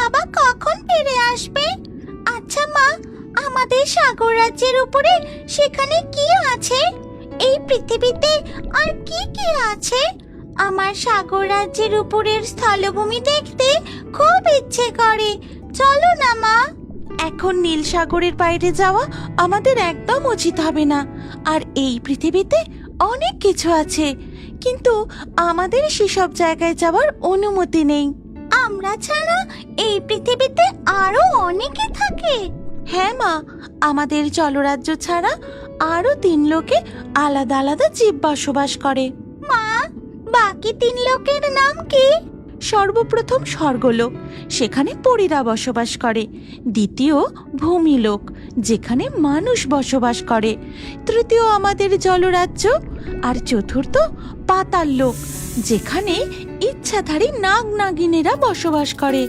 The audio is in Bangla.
বাবা কখন ফিরে আসবে? আচ্ছা মা, আমাদের সাগর রাজ্যের উপরে সেখানে কি আছে? এই পৃথিবীতে আর কি কি আছে? আমার সাগর রাজ্যের উপরের স্থলভূমি দেখতে খুব ইচ্ছে করে। চলো না মা। এখন নীল সাগরের বাইরে যাওয়া আমাদের একদম উচিত হবে না। আর এই পৃথিবীতে অনেক কিছু আছে, কিন্তু আমাদের সেসব জায়গায় যাওয়ার অনুমতি নেই। আমরা ছাড়া এই পৃথিবীতে আরো অনেকে থাকে। হ্যাঁ মা, আমাদের জলরাজ্য ছাড়া আরো 3 লোকে আলাদা আলাদা জীব বসবাস করে। মা, বাকি 3 লোকের নাম কি? সর্বপ্রথম স্বর্গলোক, সেখানে পরীরা বসবাস করে। দ্বিতীয় ভূমিলোক, যেখানে মানুষ বসবাস করে। তৃতীয় আমাদের জলরাজ্য। আর চতুর্থ পাতাল লোক, যেখানে ইচ্ছাধারী নাগ নাগিনীরা বসবাস করে।